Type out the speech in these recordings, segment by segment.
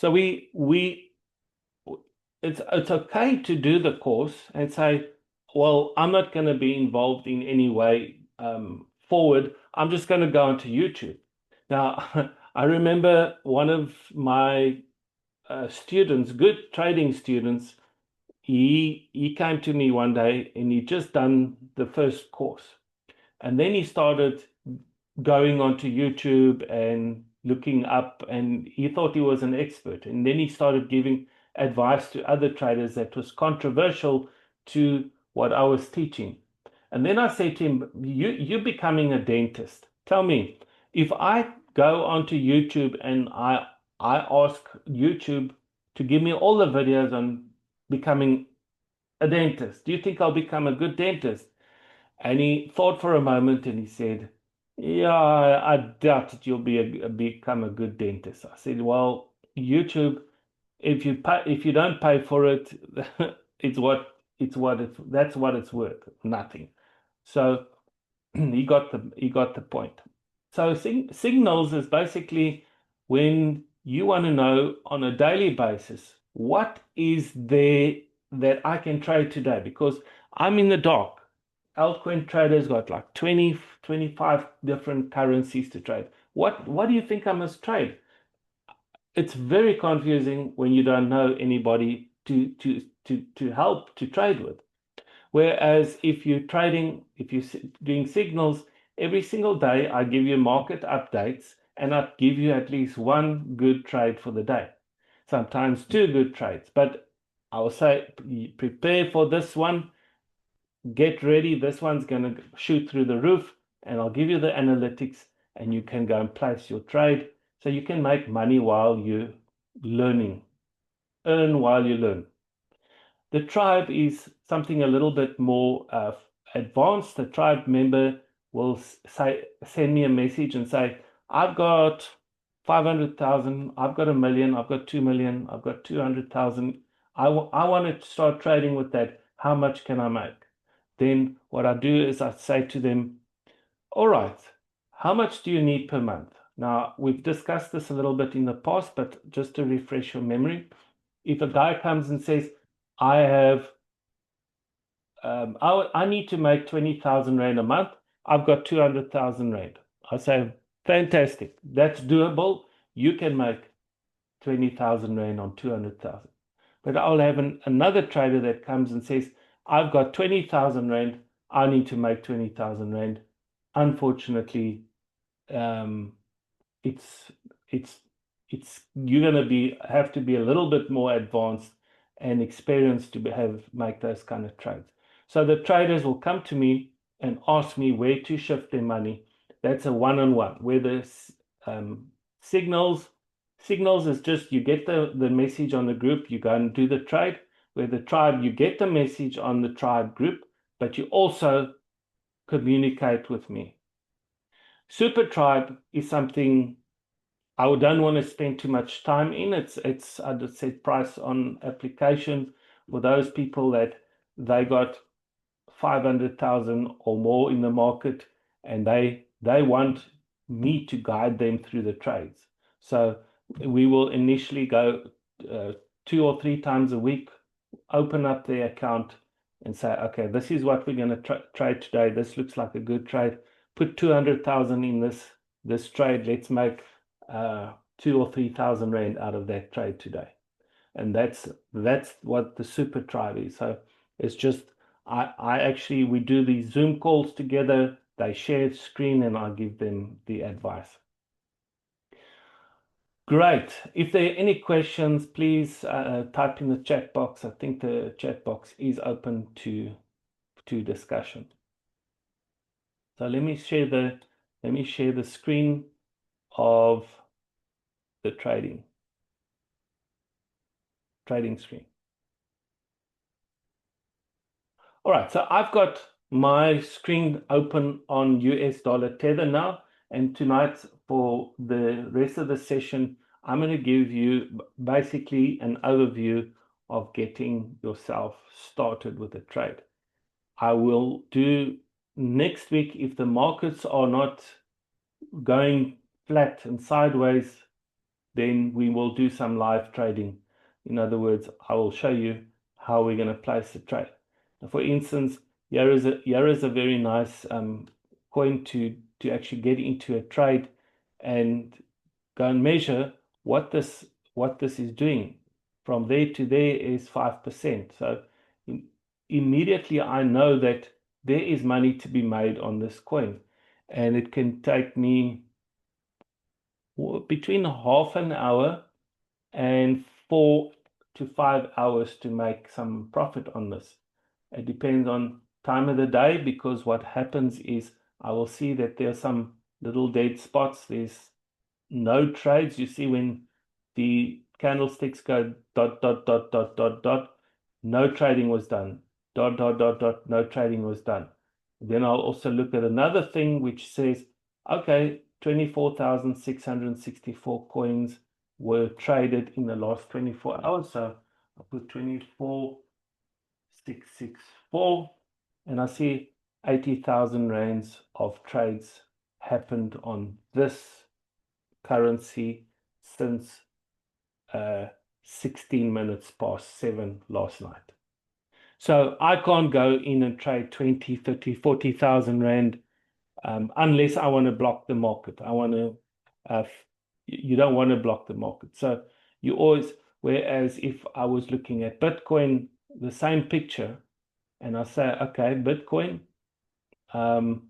So it's okay to do the course and say, well, I'm not going to be involved in any way forward. I'm just going to go onto YouTube. Now, I remember one of my students, good trading students, he came to me one day and he just done the first course. And then he started going onto YouTube and looking up, and he thought he was an expert. And then he started giving advice to other traders that was controversial to what I was teaching. And then I said to him, you're becoming a dentist. Tell me, if I go onto YouTube and I ask YouTube to give me all the videos on becoming a dentist, do you think I'll become a good dentist? And he thought for a moment and he said, yeah, I doubt that you'll become a good dentist. I said, well, YouTube, if you don't pay for it, that's what it's worth, nothing. So he got the point. So signals is basically when you want to know on a daily basis what is there that I can trade today because I'm in the dark. Altcoin traders got like 20, 25 different currencies to trade. What do you think I must trade? It's very confusing when you don't know anybody to help to trade with. Whereas if you're doing signals, every single day I give you market updates and I give you at least one good trade for the day. Sometimes two good trades, but I will say prepare for this one, get ready. This one's going to shoot through the roof, and I'll give you the analytics, and you can go and place your trade so you can make money while you're learning, earn while you learn. The tribe is something a little bit more advanced. The tribe member will send me a message and say, I've got 500,000, I've got 1 million, I've got 2 million, I've got 200,000. I want to start trading with that. How much can I make? Then what I do is I say to them, all right, how much do you need per month? Now, we've discussed this a little bit in the past, but just to refresh your memory, if a guy comes and says, I have I need to make 20,000 Rand a month. I've got 200,000 Rand. I say, fantastic. That's doable. You can make 20,000 Rand on 200,000. But I'll have another trader that comes and says, I've got 20,000 Rand. I need to make 20,000 Rand. Unfortunately, um, it's it's you're going to have to be a little bit more advanced and experienced to make those kind of trades. So the traders will come to me and ask me where to shift their money. That's a one-on-one. Where the signals is just you get the message on the group, you go and do the trade. Where the tribe, you get the message on the tribe group, but you also communicate with me. Super tribe is something I don't want to spend too much time in. It's I just said price on application for those people that they got 500,000 or more in the market and they want me to guide them through the trades. So we will initially go 2 or 3 times a week, open up the account and say, okay, this is what we're going to trade today. This looks like a good trade. Put 200,000 in this trade. Let's make 2 or 3 thousand Rand out of that trade today. And that's what the super tribe is. So it's just I actually we do these Zoom calls together, they share screen and I give them the advice. Great. If there are any questions, please type in the chat box. I think the chat box is open to discussion. So let me share the screen of the trading screen. All right, so I've got my screen open on US dollar Tether now, and tonight for the rest of the session, I'm going to give you basically an overview of getting yourself started with a trade. I will do next week if the markets are not going flat and sideways, then we will do some live trading. In other words, I will show you how we're going to place the trade. For instance, here is a very nice coin to actually get into a trade and go and measure what this is doing. From there to there is 5%. So immediately I know that there is money to be made on this coin, and it can take me between half an hour and 4 to 5 hours to make some profit on this. It depends on time of the day, because what happens is I will see that there are some little dead spots. There's no trades. You see when the candlesticks go dot, dot, dot, dot, dot, dot, no trading was done. Dot, dot, dot, dot, no trading was done. Then I'll also look at another thing which says, okay, 24,664 coins were traded in the last 24 hours. So I'll put 24,664, and I see 80,000 rands of trades happened on this currency since 16 minutes past 7 last night. So I can't go in and trade 20, 30, 40,000 rand unless I want to block the market. You don't want to block the market. So you always, whereas if I was looking at Bitcoin, the same picture, and I say, okay, Bitcoin, how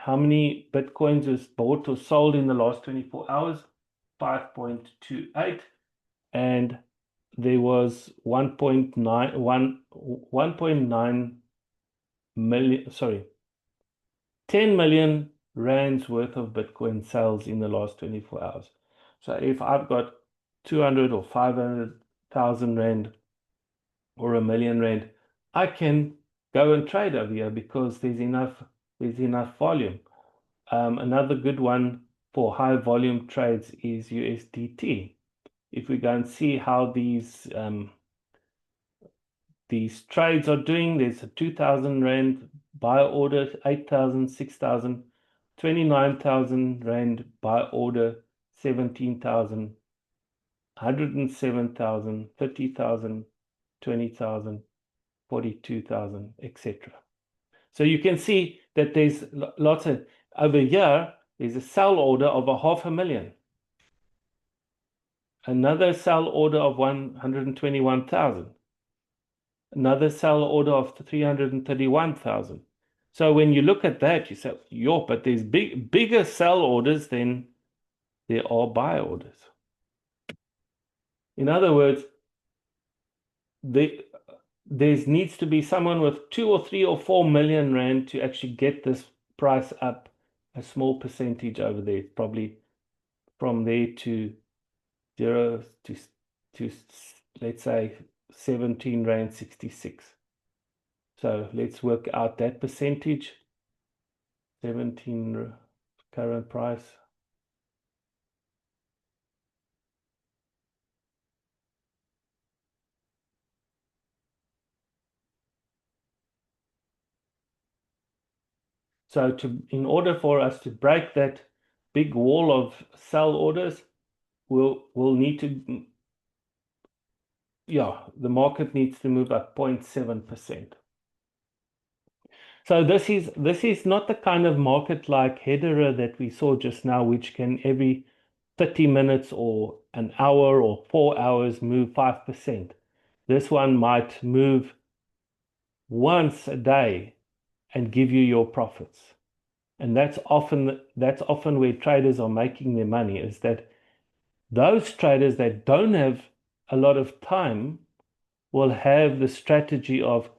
many Bitcoins was bought or sold in the last 24 hours? 5.28. And there was 1.9 million, sorry, 10 million rands worth of Bitcoin sales in the last 24 hours. So if I've got 200 or 500,000 rand or 1 million rand, I can go and trade over here because there's enough volume. Another good one for high volume trades is USDT. If we go and see how these trades are doing, there's a 2,000 rand buy order, 8,000, 6,000, 29,000 rand buy order, 17,000, 107,000, 30,000, 20,000, 42,000, etc. So you can see that there's lots of, over here, there's a sell order of 500,000. Another sell order of 121,000. Another sell order of 331,000. So when you look at that, you say, yo, but there's bigger sell orders than there are buy orders. In other words, there needs to be someone with 2 or 3 or 4 million rand to actually get this price up a small percentage over there, probably from there to 0 to let's say 17 rand 66. So let's work out that percentage. 17 current price. So in order for us to break that big wall of sell orders, we'll need to, the market needs to move up 0.7%. So this is not the kind of market like Hedera that we saw just now, which can every 30 minutes or an hour or 4 hours move 5%. This one might move once a day and give you your profits. And that's often where traders are making their money, is that those traders that don't have a lot of time will have the strategy of,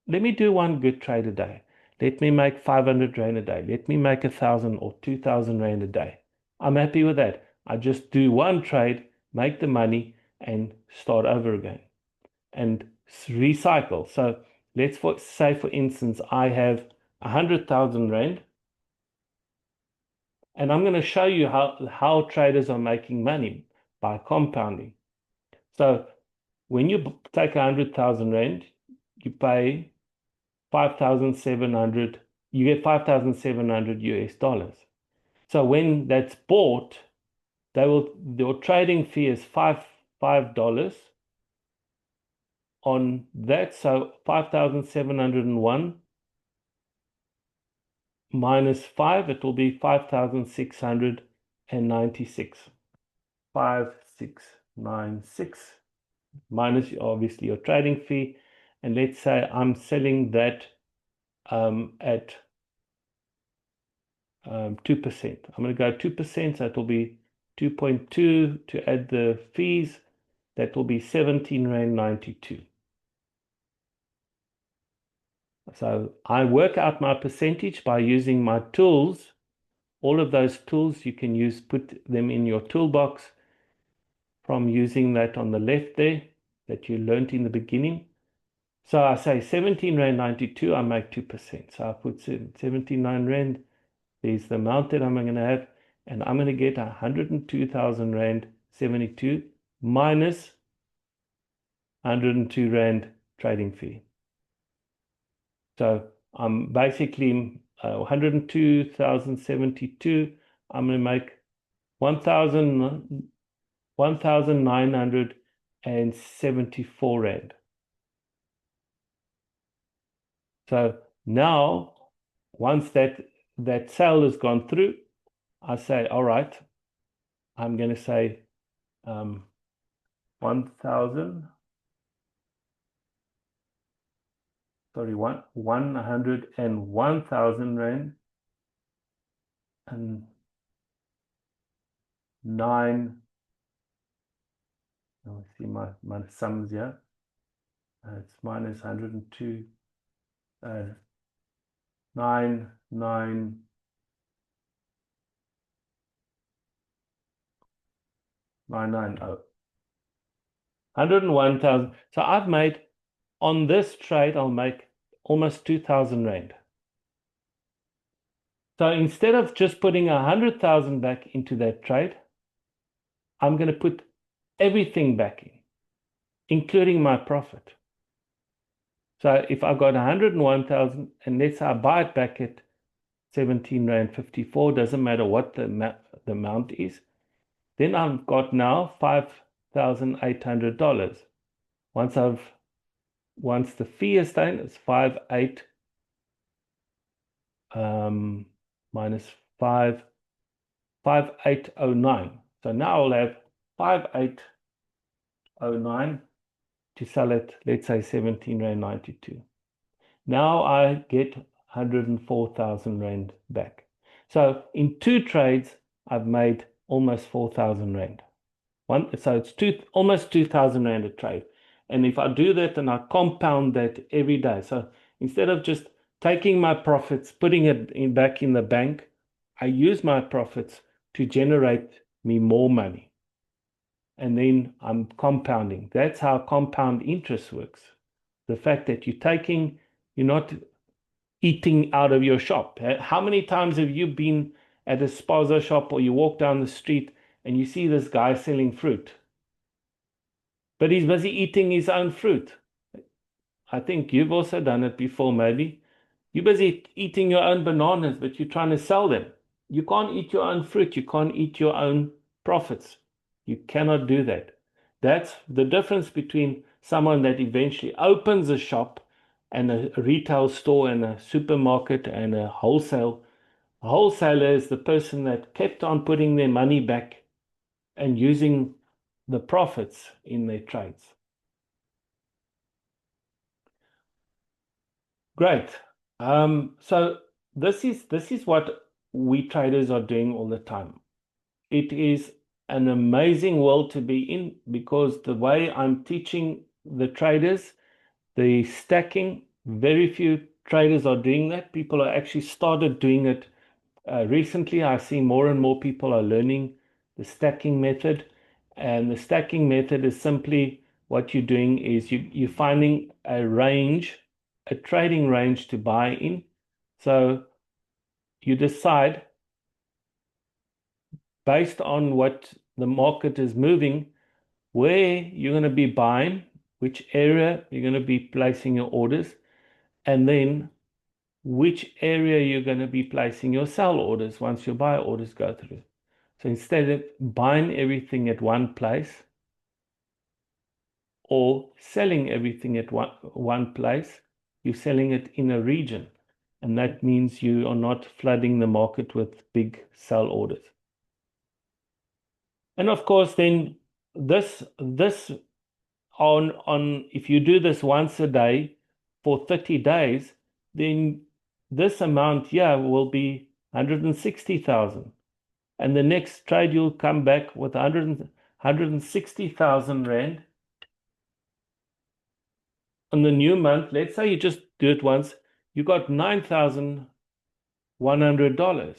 let me do one good trade a day. Let me make 500 rand a day. Let me make 1,000 or 2,000 rand a day. I'm happy with that. I just do one trade, make the money, and start over again and recycle. So let's say, for instance, I have 100,000 rand, and I'm going to show you how traders are making money by compounding. So when you take 100,000 rand, you pay 5,700, you get 5,700 US dollars. So when that's bought, your trading fee is $5 on that. So 5,701 minus 5, it will be 5,696. 5,696 minus obviously your trading fee. And let's say I'm selling that at 2%. I'm going to go 2%, so it will be 2.2 to add the fees. That will be 17 Rand 92. So I work out my percentage by using my tools. All of those tools you can use, put them in your toolbox from using that on the left there that you learned in the beginning. So I say 17 Rand 92, I make 2%. So I put 79 Rand. There's the amount that I'm going to have, and I'm going to get 102,000 Rand 72 minus 102 Rand trading fee. So I'm basically 102,072. I'm going to make 1,974 Rand. So now, once that sale has gone through, I say, all right, I'm going to say 1,000. Sorry, 101,000 Rand and 9. Let me see my sums here. It's minus 102. 9,990. $101,000. So I've made, on this trade, I'll make almost 2,000 Rand. So instead of just putting 100,000 back into that trade, I'm going to put everything back in, including my profit. So if I got 101,000, and let's say I buy it back at 17 Rand 54, doesn't matter what the amount is, then I've got now $5,800. Once the fee is done, it's 5,800 minus 5,809. So now I'll have 5,809 to sell it, let's say 17 Rand 92. Now I get 104,000 Rand back. So in 2 trades, I've made almost 4,000 Rand. So it's almost 2,000 Rand a trade. And if I do that and I compound that every day, so instead of just taking my profits, putting it back in the bank, I use my profits to generate me more money. And then I'm compounding. That's how compound interest works. The fact that you're not eating out of your shop. How many times have you been at a spaza shop or you walk down the street and you see this guy selling fruit, but he's busy eating his own fruit? I think you've also done it before, maybe. You're busy eating your own bananas, but you're trying to sell them. You can't eat your own fruit. You can't eat your own profits. You cannot do that. That's the difference between someone that eventually opens a shop and a retail store and a supermarket and a wholesale. A wholesaler is the person that kept on putting their money back and using the profits in their trades. Great. So this is what we traders are doing all the time. It is an amazing world to be in, because the way I'm teaching the traders, the stacking, very few traders are doing that. People are actually started doing it recently. I see more and more people are learning the stacking method. And the stacking method is simply, what you're doing is you're finding a range, a trading range to buy in. So you decide, based on what the market is moving, where you're going to be buying, which area you're going to be placing your orders, and then which area you're going to be placing your sell orders once your buy orders go through. So instead of buying everything at one place or selling everything at one place, you're selling it in a region. And that means you are not flooding the market with big sell orders. And of course, then this on if you do this once a day for 30 days, then this amount here will be 160,000. And the next trade you'll come back with 160,000 Rand. On the new month, let's say you just do it once, you got $9,100.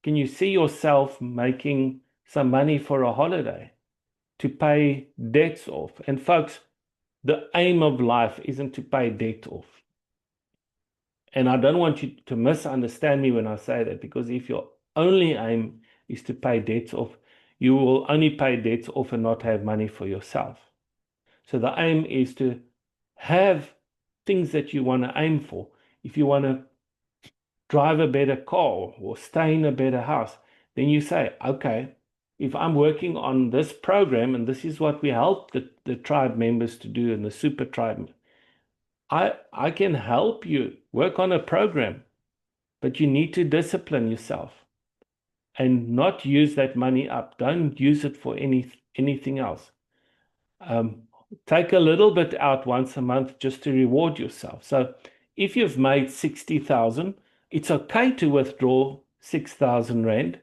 Can you see yourself making some money for a holiday to pay debts off? And folks, the aim of life isn't to pay debt off. And I don't want you to misunderstand me when I say that, because if your only aim is to pay debts off, you will only pay debts off and not have money for yourself. So the aim is to have things that you want to aim for. If you want to drive a better car or stay in a better house, then you say, okay, if I'm working on this program, and this is what we help the tribe members to do and the super tribe, I can help you work on a program, but you need to discipline yourself and not use that money up. Don't use it for anything else. Take a little bit out once a month just to reward yourself. So if you've made 60,000, it's okay to withdraw 6,000 Rand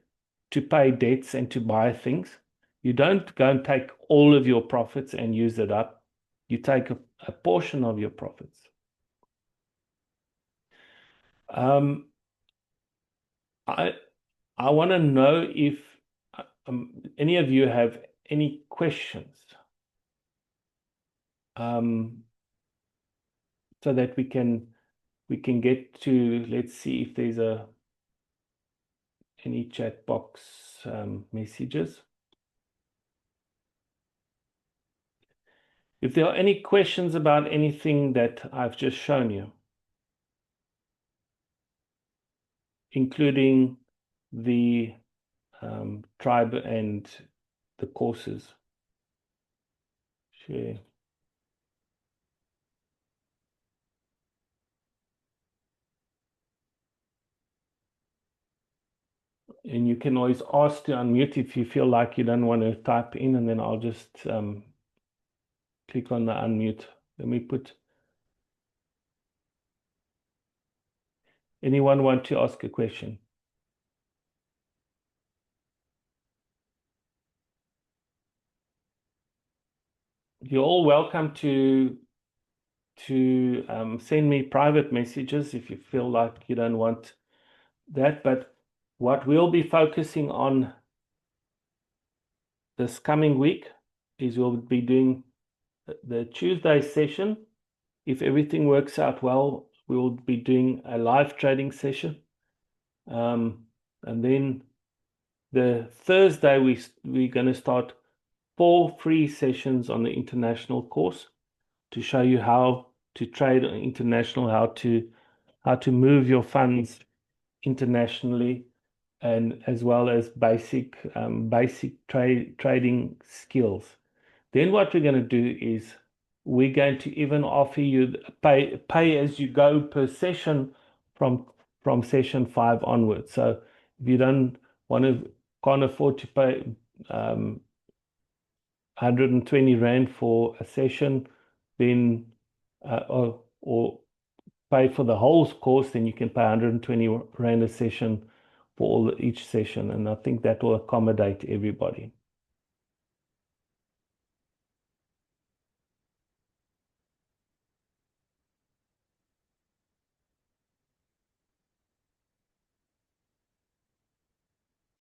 to pay debts and to buy things. You don't go and take all of your profits and use it up. You take a portion of your profits. I want to know if any of you have any questions, so that we can get to, let's see if there's any chat box messages. If there are any questions about anything that I've just shown you, including the tribe and the courses. Share. And you can always ask to unmute if you feel like you don't want to type in, and then I'll just click on the unmute. Let me put. Anyone want to ask a question? You're all welcome to send me private messages if you feel like you don't want that. But what we'll be focusing on this coming week is we'll be doing the Tuesday session. If everything works out well, we will be doing a live trading session. And then the Thursday, we're going to start 4 free sessions on the international course to show you how to trade international, how to move your funds internationally, and as well as basic trading skills. Then what we're going to do is we're going to even offer you pay as you go per session from session 5 onwards. So if you can't afford to pay 120 Rand for a session, then or pay for the whole course, then you can pay 120 Rand a session for each session, and I think that will accommodate everybody.